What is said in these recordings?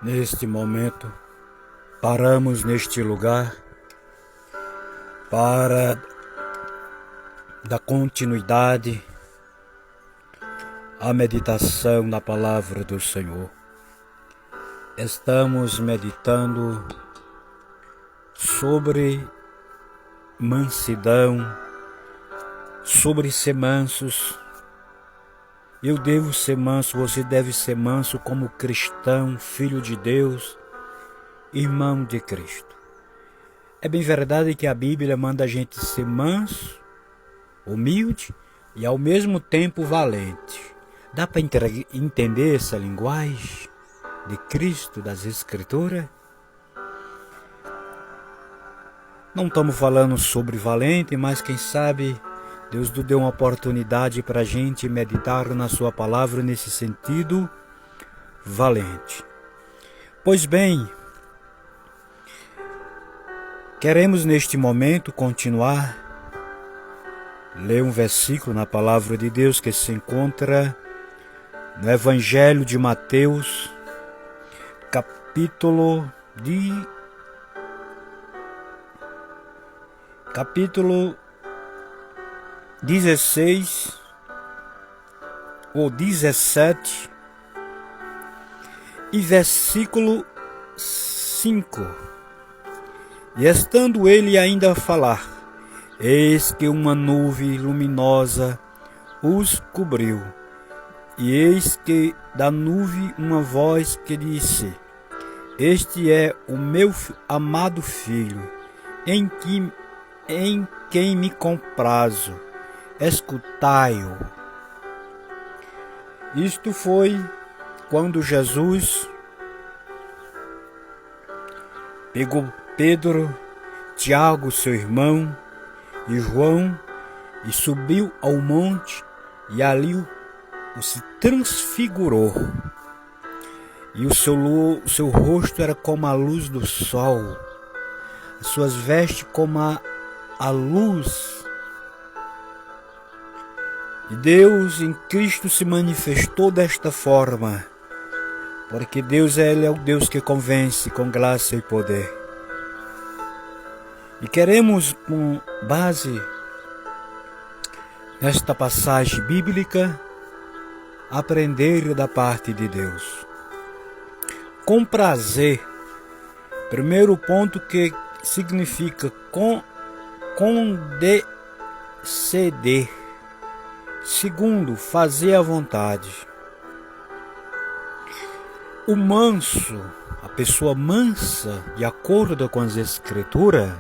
Neste momento, paramos neste lugar para dar continuidade à meditação na palavra do Senhor. Estamos meditando sobre mansidão, sobre ser mansos. Eu devo ser manso, você deve ser manso como cristão, filho de Deus, irmão de Cristo. É bem verdade que a Bíblia manda a gente ser manso, humilde e ao mesmo tempo valente. Dá para entender essa linguagem de Cristo, das Escrituras? Não estamos falando sobre valente, mas quem sabe Deus nos deu uma oportunidade para a gente meditar na sua palavra nesse sentido valente. Pois bem, queremos neste momento continuar ler um versículo na palavra de Deus que se encontra no Evangelho de Mateus, capítulo 16 ou 17 e versículo 5. E estando ele ainda a falar, eis que uma nuvem luminosa os cobriu, e eis que da nuvem uma voz que disse: Este é o meu amado filho, em quem me comprazo, escutai-o. Isto foi quando Jesus pegou Pedro, Tiago, seu irmão, e João, e subiu ao monte, e ali se transfigurou. E o seu rosto era como a luz do sol, as suas vestes como a luz. E Deus em Cristo se manifestou desta forma, porque Deus Ele é o Deus que convence com graça e poder. E queremos, com base nesta passagem bíblica, aprender da parte de Deus. Com prazer, primeiro ponto que significa condescender. Segundo, fazer a vontade. O manso, a pessoa mansa, de acordo com as Escrituras,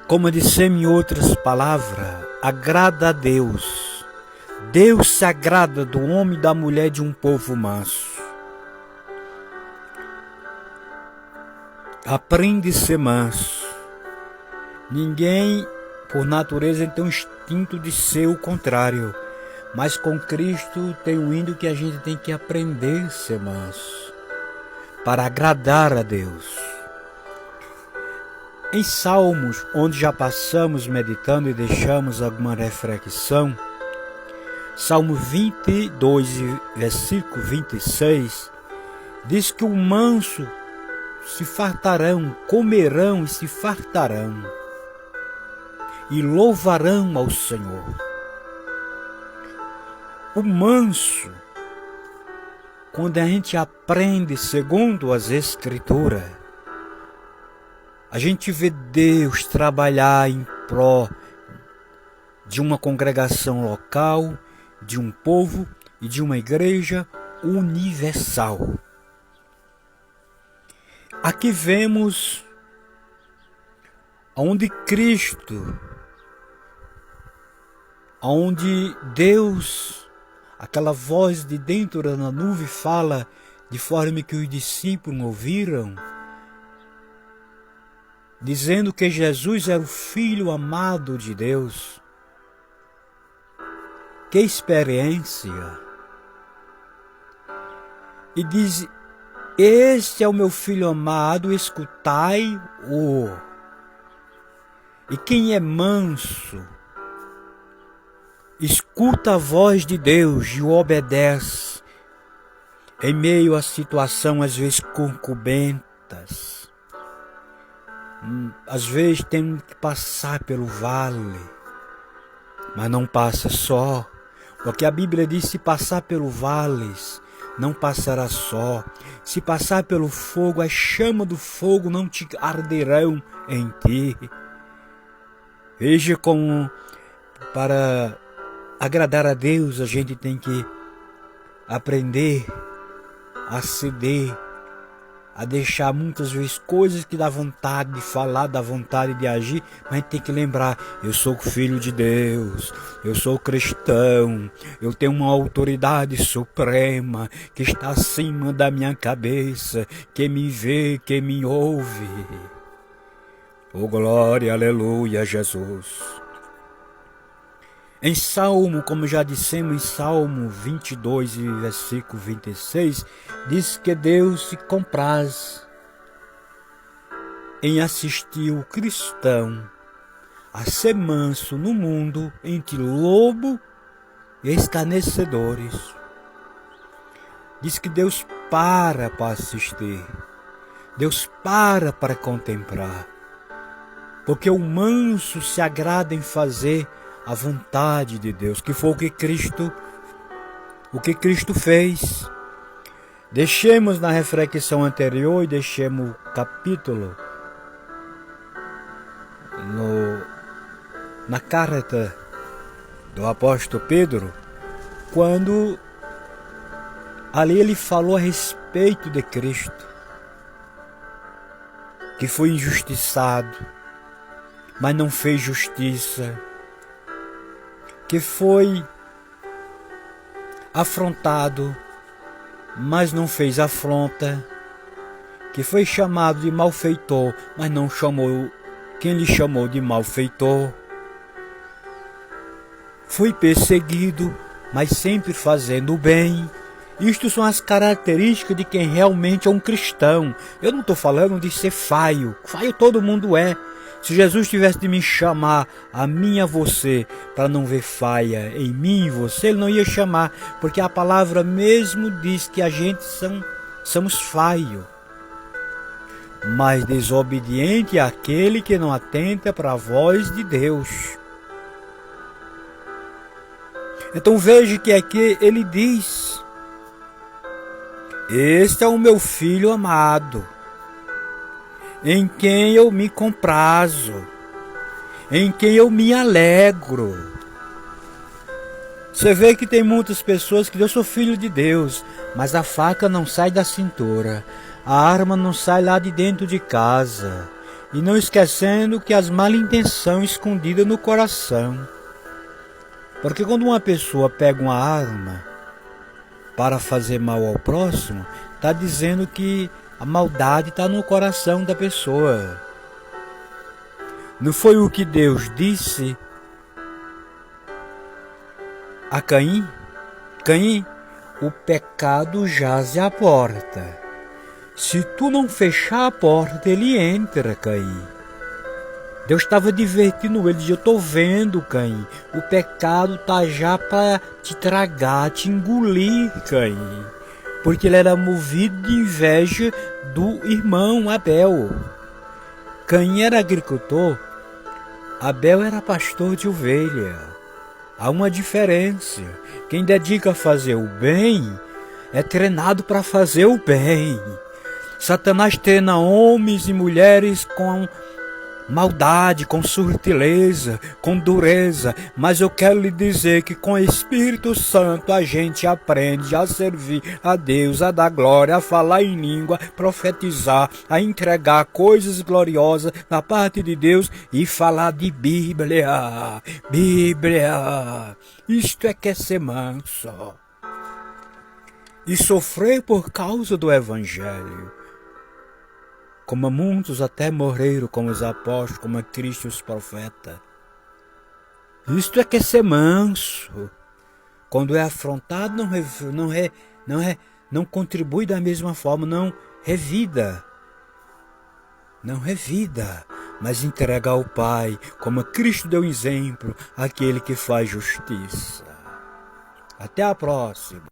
como dissemos em outras palavras, agrada a Deus. Deus se agrada do homem e da mulher de um povo manso. Aprende a ser manso. Ninguém, por natureza, tem um instinto de ser o contrário. Mas com Cristo tem um hino que a gente tem que aprender a ser manso, para agradar a Deus. Em Salmos, onde já passamos meditando e deixamos alguma reflexão, Salmo 22, versículo 26, diz que o manso se fartarão, comerão e se fartarão, e louvarão ao Senhor. O manso, quando a gente aprende segundo as Escrituras, a gente vê Deus trabalhar em prol de uma congregação local, de um povo e de uma igreja universal. Aqui vemos onde Cristo, onde Deus, aquela voz de dentro da nuvem fala de forma que os discípulos ouviram, dizendo que Jesus era o Filho amado de Deus. Que experiência! E diz: Este é o meu Filho amado, escutai-o. E quem é manso, escuta a voz de Deus e o obedece, em meio à situação às vezes concubentas. Às vezes temos que passar pelo vale, mas não passa só, porque a Bíblia diz: se passar pelo vales, não passará só. Se passar pelo fogo, as chamas do fogo não te arderão em ti. Veja como, para agradar a Deus, a gente tem que aprender a ceder, a deixar muitas vezes coisas que dá vontade de falar, dá vontade de agir, mas a gente tem que lembrar: eu sou filho de Deus, eu sou cristão, eu tenho uma autoridade suprema que está acima da minha cabeça, que me vê, que me ouve. Oh, glória, aleluia, Jesus. Em Salmo, como já dissemos, em Salmo 22, versículo 26, diz que Deus se compraz em assistir o cristão a ser manso no mundo entre lobo e escarnecedores. Diz que Deus para assistir, Deus para contemplar, porque o manso se agrada em fazer a vontade de Deus, que foi o que Cristo fez. Deixemos na reflexão anterior e deixemos o capítulo na carta do apóstolo Pedro, quando ali ele falou a respeito de Cristo, que foi injustiçado, mas não fez justiça, que foi afrontado, mas não fez afronta, que foi chamado de malfeitor, mas não chamou quem lhe chamou de malfeitor, foi perseguido, mas sempre fazendo o bem. Isto são as características de quem realmente é um cristão. Eu não estou falando de ser faio todo mundo é. Se Jesus tivesse de me chamar, a mim e a você, para não ver falha em mim e você, ele não ia chamar, porque a palavra mesmo diz que a gente somos falhos. Mas desobediente é aquele que não atenta para a voz de Deus. Então veja que aqui ele diz: este é o meu filho amado, em quem eu me comprazo, em quem eu me alegro. Você vê que tem muitas pessoas que dizem: eu sou filho de Deus, mas a faca não sai da cintura, a arma não sai lá de dentro de casa, e não esquecendo que as mal intenções escondidas no coração. Porque quando uma pessoa pega uma arma para fazer mal ao próximo, está dizendo que a maldade está no coração da pessoa. Não foi o que Deus disse a Caim? Caim, o pecado jaz à porta. Se tu não fechar a porta, ele entra, Caim. Deus estava divertindo ele, dizia: eu estou vendo, Caim, o pecado está já para te tragar, te engolir, Caim. Porque ele era movido de inveja do irmão Abel. Caim era agricultor, Abel era pastor de ovelha. Há uma diferença. Quem dedica a fazer o bem é treinado para fazer o bem. Satanás treina homens e mulheres com maldade, com sutileza, com dureza, mas eu quero lhe dizer que com o Espírito Santo a gente aprende a servir a Deus, a dar glória, a falar em língua, profetizar, a entregar coisas gloriosas na parte de Deus e falar de Bíblia. Bíblia, isto é que é ser manso e sofrer por causa do Evangelho. Como muitos até morreram, como os apóstolos, como Cristo e os profetas. Isto é que é ser manso. Quando é afrontado, não contribui da mesma forma, não revida. Não revida, mas entrega ao Pai, como Cristo deu exemplo, aquele que faz justiça. Até a próxima.